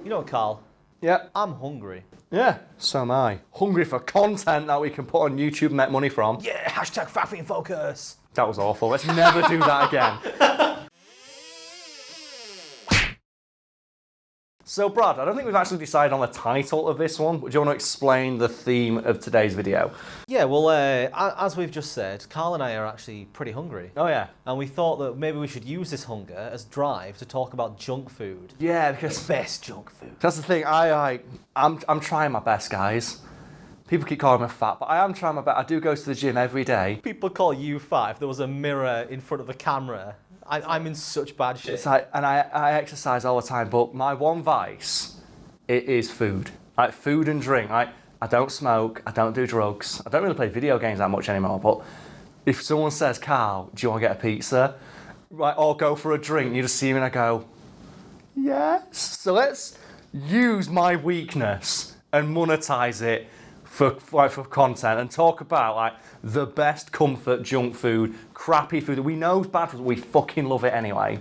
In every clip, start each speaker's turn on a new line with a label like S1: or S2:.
S1: You know what, Carl?
S2: Yeah.
S1: I'm hungry.
S2: Yeah, so am I. Hungry for content that we can put on YouTube and make money from.
S1: Yeah, hashtag Fat in Focus.
S2: That was awful. Let's never do that again. So, Brad, I don't think we've actually decided on the title of this one. Would you want to explain the theme of today's video?
S1: Yeah, well, as we've just said, Carl and I are actually pretty hungry.
S2: Oh, yeah.
S1: And we thought that maybe we should use this hunger as drive to talk about junk food.
S2: Yeah, because
S1: Best junk food.
S2: that's the thing. I'm trying my best, guys. People keep calling me fat, but I am trying my best. I do go to the gym every day.
S1: People call you fat if there was a mirror in front of the camera. I'm in such bad shape.
S2: It's like, and I exercise all the time, but my one vice, it is food. Like food and drink. I don't smoke, I don't do drugs, I don't really play video games that much anymore, but if someone says, Carl, do you want to get a pizza? Right, or go for a drink, you just see me and I go, yes. So let's use my weakness and monetize it for content and talk about like the best comfort junk food, crappy food that we know is bad for us, but we fucking love it anyway.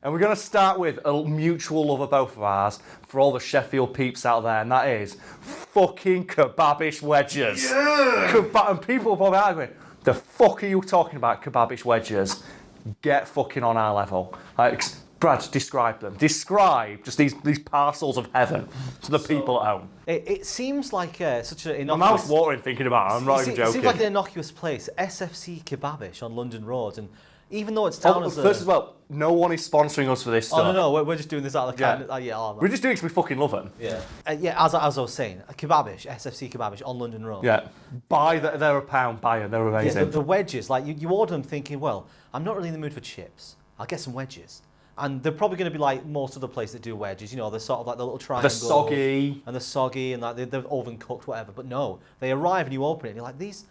S2: And we're going to start with a mutual love of both of ours for all the Sheffield peeps out there, and that is fucking Cabbage Wedges. Yeah! And people are probably arguing, the fuck are you talking about, Cabbage Wedges? Get fucking on our level. Like, Brad, describe them. Describe just these parcels of heaven to the people at home.
S1: It seems like such an
S2: My
S1: innocuous...
S2: mouth's watering thinking about it, I'm not even joking.
S1: It seems like an innocuous place, SFC Kebabish on London Road, and even though it's down as a...
S2: First as well, no one is sponsoring us for this stuff.
S1: Oh, no, we're just doing this out of the can.
S2: We're just doing it because we fucking love them.
S1: Yeah. As I was saying, a Kebabish, SFC Kebabish on London Road.
S2: Yeah. They're a pound, buy them, they're amazing.
S1: Yeah, the wedges, like you order them thinking, well, I'm not really in the mood for chips. I'll get some wedges. And they're probably going to be like most other places that do wedges, you know, they're sort of like the little triangles.
S2: The soggy.
S1: And the soggy, and like they're oven cooked, whatever. But no, they arrive and you open it and you're like, these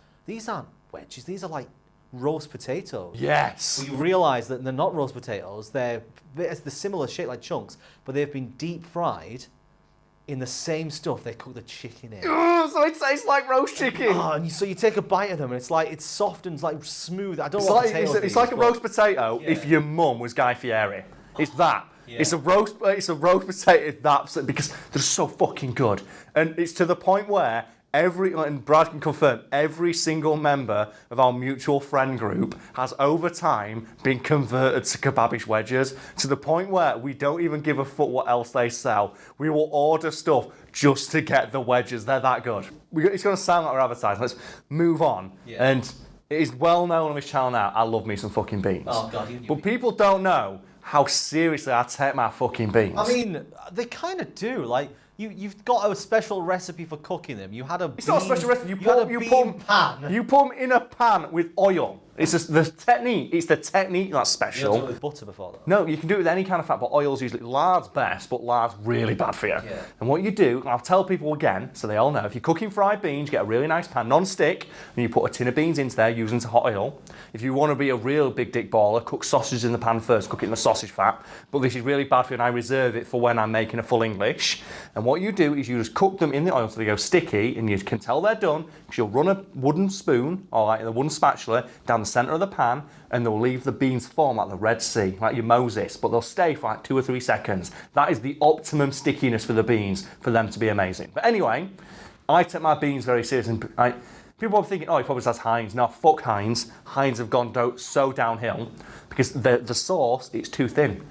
S1: aren't wedges, these are like roast potatoes.
S2: Yes.
S1: Well, you realise that they're not roast potatoes, they're similar shape like chunks, but they've been deep fried in the same stuff they cook the chicken in.
S2: So it tastes like roast chicken.
S1: Oh, and so you take a bite of them and it's soft and like smooth. I don't know what potatoes
S2: it's like a roast potato if your mum was Guy Fieri. It's that. Yeah. It's a roast potato because they're so fucking good. And it's to the point where and Brad can confirm, every single member of our mutual friend group has over time been converted to Cabbage Wedges to the point where we don't even give a fuck what else they sell. We will order stuff just to get the wedges. They're that good. It's going to sound like we're advertising. Let's move on. Yeah. And it is well known on this channel now, I love me some fucking beans.
S1: Oh, God.
S2: But people don't know how seriously I take my fucking beans.
S1: I mean, they kind of do. Like, you've got a special recipe for cooking them.
S2: It's not a special recipe. You put them in a pan with oil. It's just the technique. It's the technique that's special.
S1: You done it with butter before, though?
S2: No, you can do it with any kind of fat, but oil's usually lard's best, but lard's really bad for you.
S1: Yeah.
S2: And what you do, and I'll tell people again, so they all know, if you're cooking fried beans, you get a really nice pan, non-stick, and you put a tin of beans into there using some hot oil. If you want to be a real big dick baller, cook sausage in the pan first, cook it in the sausage fat. But this is really bad for you, and I reserve it for when I'm making a full English. And what you do is you just cook them in the oil so they go sticky, and you can tell they're done, because you'll run a wooden spoon, or like a wooden spatula, down the centre of the pan, and they'll leave the beans form like the Red Sea, like your Moses, but they'll stay for like 2 or 3 seconds. That is the optimum stickiness for the beans, for them to be amazing. But anyway, I take my beans very seriously. People are thinking, oh, he probably says Heinz. No, fuck Heinz. Heinz have gone so downhill because the sauce, it's too thin.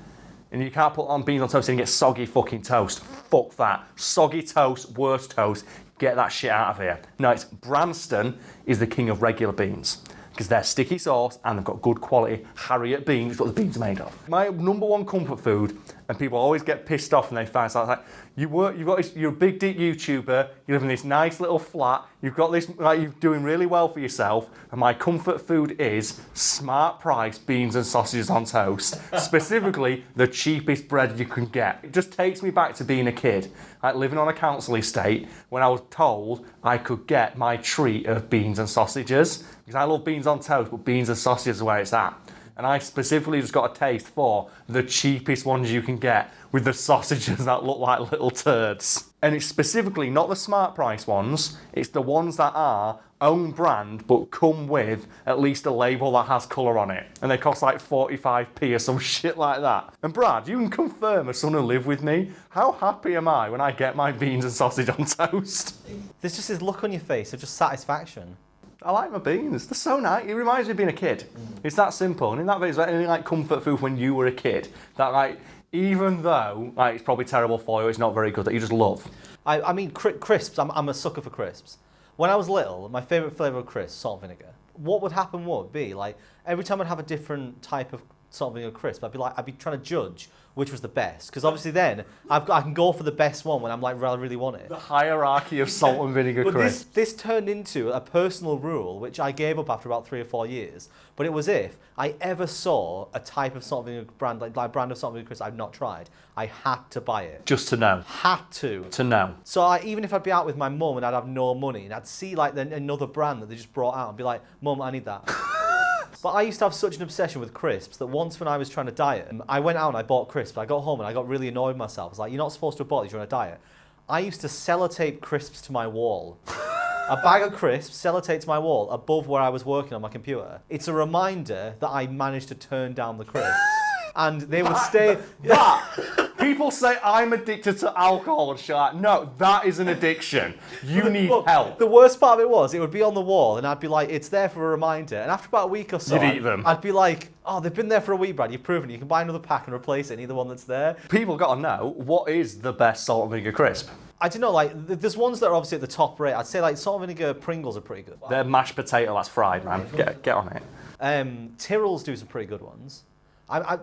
S2: And you can't put on beans on toast and get soggy fucking toast. Fuck that. Soggy toast, worst toast. Get that shit out of here. No, it's Branston is the king of regular beans because they're sticky sauce and they've got good quality Harriet beans, is what the beans are made of. My number one comfort food, and people always get pissed off when they find out, like, you're a big dick YouTuber, you live in this nice little flat, you've got this, like, you're doing really well for yourself, and my comfort food is smart price beans and sausages on toast, specifically the cheapest bread you can get. It just takes me back to being a kid, like living on a council estate, when I was told I could get my treat of beans and sausages, because I love beans on toast, but beans and sausages are where it's at. And I specifically just got a taste for the cheapest ones you can get with the sausages that look like little turds. And it's specifically not the smart price ones, it's the ones that are own brand but come with at least a label that has colour on it. And they cost like 45p or some shit like that. And Brad, you can confirm as someone who live with me, how happy am I when I get my beans and sausage on toast?
S1: There's just this look on your face of just satisfaction.
S2: I like my beans. They're so nice. It reminds me of being a kid. It's that simple. And in that way, it's like any like comfort food when you were a kid. That like, even though like it's probably terrible for you, it's not very good, that you just love.
S1: I mean, crisps. I'm a sucker for crisps. When I was little, my favourite flavour of crisps, salt and vinegar. What would happen would be like every time I'd have a different type of salt and vinegar crisp, I'd be trying to judge which was the best, because obviously then I can go for the best one when I'm like, I really want it.
S2: The hierarchy of salt and vinegar crisps.
S1: This turned into a personal rule, which I gave up after about 3 or 4 years. But it was if I ever saw a type of salt and vinegar brand, like brand of salt and vinegar crisps I've not tried, I had to buy it.
S2: Just to know.
S1: Had to.
S2: To know.
S1: So even if I'd be out with my mum and I'd have no money, and I'd see like another brand that they just brought out and be like, Mum, I need that. But I used to have such an obsession with crisps that once when I was trying to diet, I went out and I bought crisps. I got home and I got really annoyed with myself. I was like, you're not supposed to have bought these, you're on a diet. I used to sellotape crisps to my wall. A bag of crisps sellotaped to my wall above where I was working on my computer. It's a reminder that I managed to turn down the crisps. And they would stay...
S2: People say I'm addicted to alcohol and shit. No, that is an addiction. You need help.
S1: The worst part of it was, it would be on the wall and I'd be like, it's there for a reminder. And after about a week or so,
S2: You'd eat them.
S1: I'd be like, oh, they've been there for a week, Brad. You've proven it. You can buy another pack and replace it in either one that's there.
S2: People got to know, what is the best salt and vinegar crisp?
S1: I don't know, like, there's ones that are obviously at the top rate. I'd say, like, salt and vinegar Pringles are pretty good.
S2: They're mashed potato that's fried, man. Get on it.
S1: Tyrrell's do some pretty good ones.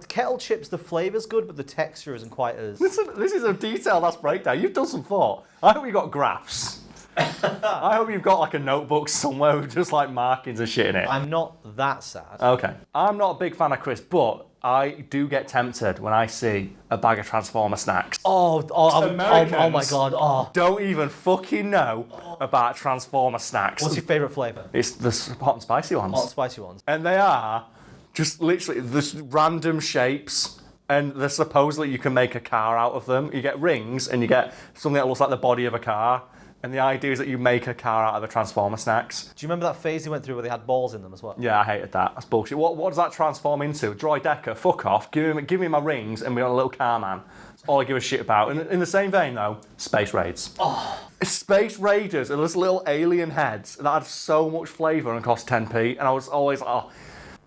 S1: Kettle chips, the flavour's good, but the texture isn't quite as...
S2: This is a detailed ass breakdown. You've done some thought. I hope you've got graphs. I hope you've got like a notebook somewhere with just like markings and shit in it.
S1: I'm not that sad.
S2: Okay. I'm not a big fan of crisps, but I do get tempted when I see a bag of Transformer snacks.
S1: Oh my God. Oh.
S2: Don't even fucking know about Transformer snacks.
S1: What's your favourite flavour?
S2: It's the hot and spicy ones.
S1: Hot and spicy ones.
S2: And they are just literally this random shapes, and they're supposedly you can make a car out of them. You get rings and you get something that looks like the body of a car. And the idea is that you make a car out of the Transformer snacks.
S1: Do you remember that phase they went through where they had balls in them as well?
S2: Yeah, I hated that. That's bullshit. What does that transform into? Droid Decker, fuck off. Give me my rings and we're on a little car man. That's all I give a shit about. And in the same vein though, Space Raids. Oh. Space Raiders are just little alien heads that had so much flavour and cost 10p. And I was always like, oh.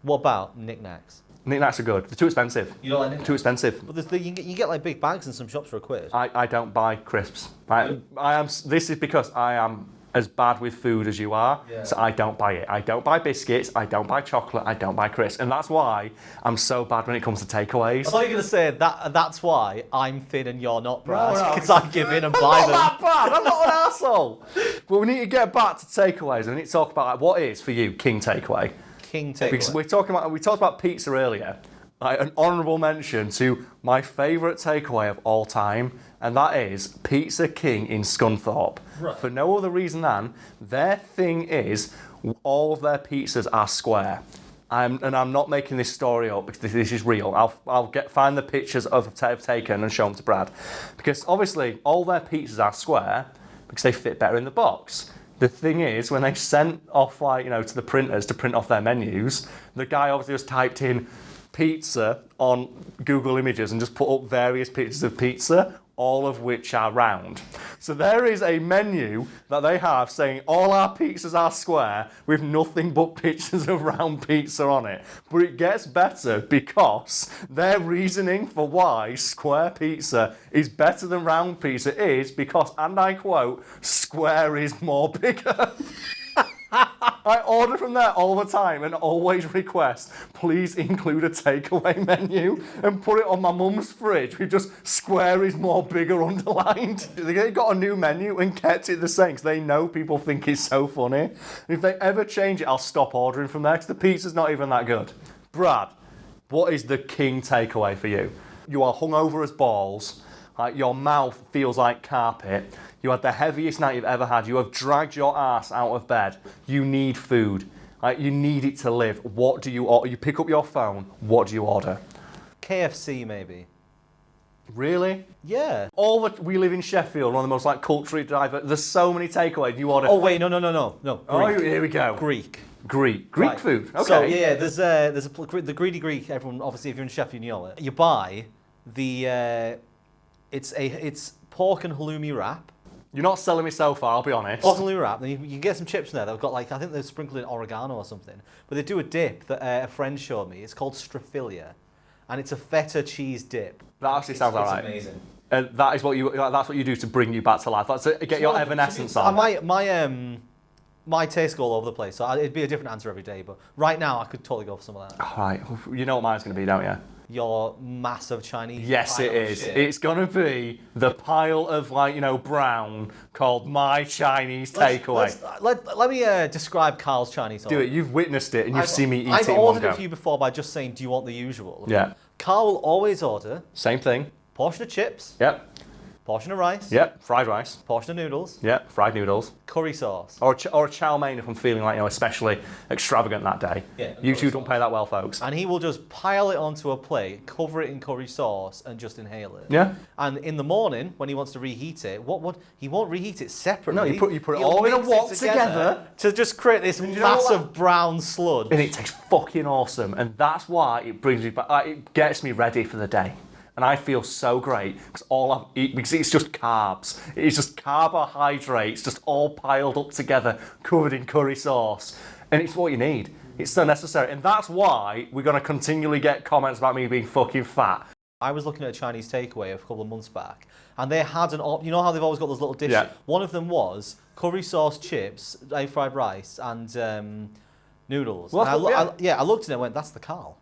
S1: What about Nik Naks?
S2: Nik Naks are good. They're too expensive.
S1: You don't like Nik Naks?
S2: Too expensive.
S1: But you get like big bags in some shops for £1.
S2: I don't buy crisps. This is because I am as bad with food as you are, so I don't buy it. I don't buy biscuits, I don't buy chocolate, I don't buy crisps. And that's why I'm so bad when it comes to takeaways.
S1: I thought you were going to say that's why I'm thin and you're not, Brad, because I give in and buy them.
S2: I'm not that bad, I'm not an arsehole. But we need to get back to takeaways, and we need to talk about like, what is, for you, king takeaway?
S1: King takeaway.
S2: Because we talked about pizza earlier. Like an honourable mention to my favourite takeaway of all time, and that is Pizza King in Scunthorpe. Right. For no other reason than their thing is all of their pizzas are square. I'm not making this story up because this is real. I'll find the pictures I've taken and show them to Brad, because obviously all their pizzas are square because they fit better in the box. The thing is, when they sent off to the printers to print off their menus, the guy obviously just typed in pizza on Google Images and just put up various pictures of pizza, all of which are round. So there is a menu that they have saying all our pizzas are square with nothing but pictures of round pizza on it. But it gets better because their reasoning for why square pizza is better than round pizza is because, and I quote, square is more bigger. I order from there all the time and always request, please include a takeaway menu and put it on my mum's fridge with just square is more bigger underlined. They got a new menu and kept it the same because they know people think it's so funny. And if they ever change it, I'll stop ordering from there because the pizza's not even that good. Brad, what is the king takeaway for you? You are hungover as balls. Your mouth feels like carpet. You had the heaviest night you've ever had. You have dragged your ass out of bed. You need food. Like, you need it to live. What do you order? You pick up your phone. What do you order?
S1: KFC maybe.
S2: Really?
S1: Yeah.
S2: We live in Sheffield, one of the most like culturally diverse. There's so many takeaways. You order.
S1: Oh wait, no.
S2: Oh,
S1: Greek.
S2: here we go.
S1: Greek.
S2: Greek
S1: Right.
S2: food. Okay.
S1: So yeah, there's the greedy Greek. Everyone, obviously, if you're in Sheffield, you know it. You buy the it's pork and halloumi wrap.
S2: You're not selling me so far, I'll be honest.
S1: Pork and halloumi wrap. Then you can get some chips in there. They've got like I think they're sprinkled in oregano or something. But they do a dip that a friend showed me. It's called straffilia, and it's a feta cheese dip.
S2: That actually sounds alright.
S1: It's amazing.
S2: And that's what you do to bring you back to life. That's to get your Evan-Essence on.
S1: My taste go all over the place, so it'd be a different answer every day. But right now, I could totally go for some of that.
S2: All right, you know what mine's going to be, don't you?
S1: Your massive Chinese.
S2: Yes, it is.
S1: Shit.
S2: It's going to be the pile of brown called my Chinese takeaway.
S1: Let me describe Karl's Chinese order.
S2: Do it. You've witnessed it, and you've seen me eat it
S1: I've
S2: in one
S1: ordered
S2: go.
S1: it for you before by just saying, "Do you want the usual?"
S2: Yeah.
S1: Karl will always order
S2: Same thing.
S1: portion of chips,
S2: Yep.
S1: portion of rice,
S2: Yep. Fried rice.
S1: portion of noodles,
S2: Yep. Fried noodles.
S1: curry sauce.
S2: Or a chow mein if I'm feeling like especially extravagant that day.
S1: Yeah,
S2: You two don't pay that well, folks.
S1: And he will just pile it onto a plate, cover it in curry sauce, and just inhale it.
S2: Yeah.
S1: And in the morning, when he wants to reheat it, he won't reheat it separately.
S2: No, you put it
S1: He'll
S2: all in a
S1: mix
S2: wok
S1: it
S2: together.
S1: to just create this
S2: know
S1: massive brown sludge.
S2: And it tastes fucking awesome, and that's why it brings me back. It gets me ready for the day, and I feel so great because all I eat because it's just carbs. It's just carbohydrates, just all piled up together, covered in curry sauce, and it's what you need. It's so necessary, and that's why we're gonna continually get comments about me being fucking fat.
S1: I was looking at a Chinese takeaway a couple of months back, and they had you know how they've always got those little dishes?
S2: Yeah.
S1: One of them was curry sauce chips, fried rice, and noodles.
S2: Well,
S1: And I looked at it and went, that's the Karl.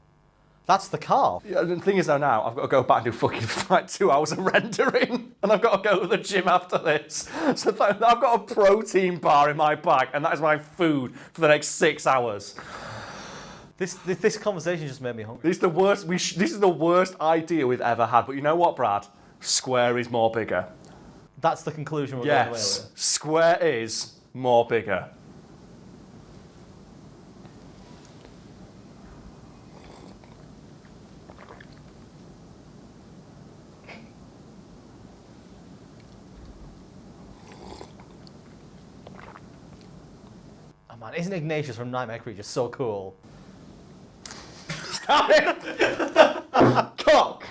S1: That's the Karl.
S2: Yeah, the thing is though now, I've got to go back and do fucking like 2 hours of rendering, and I've got to go to the gym after this. So I've got a protein bar in my bag, and that is my food for the next 6 hours.
S1: This conversation just made me hungry.
S2: This is the worst. This is the worst idea we've ever had. But you know what, Brad? Square is more bigger.
S1: That's the conclusion we're going away
S2: Yes,
S1: with.
S2: square is more bigger.
S1: Oh man, isn't Ignatius from Nightmare Creatures so cool?
S2: Stop it! Cock!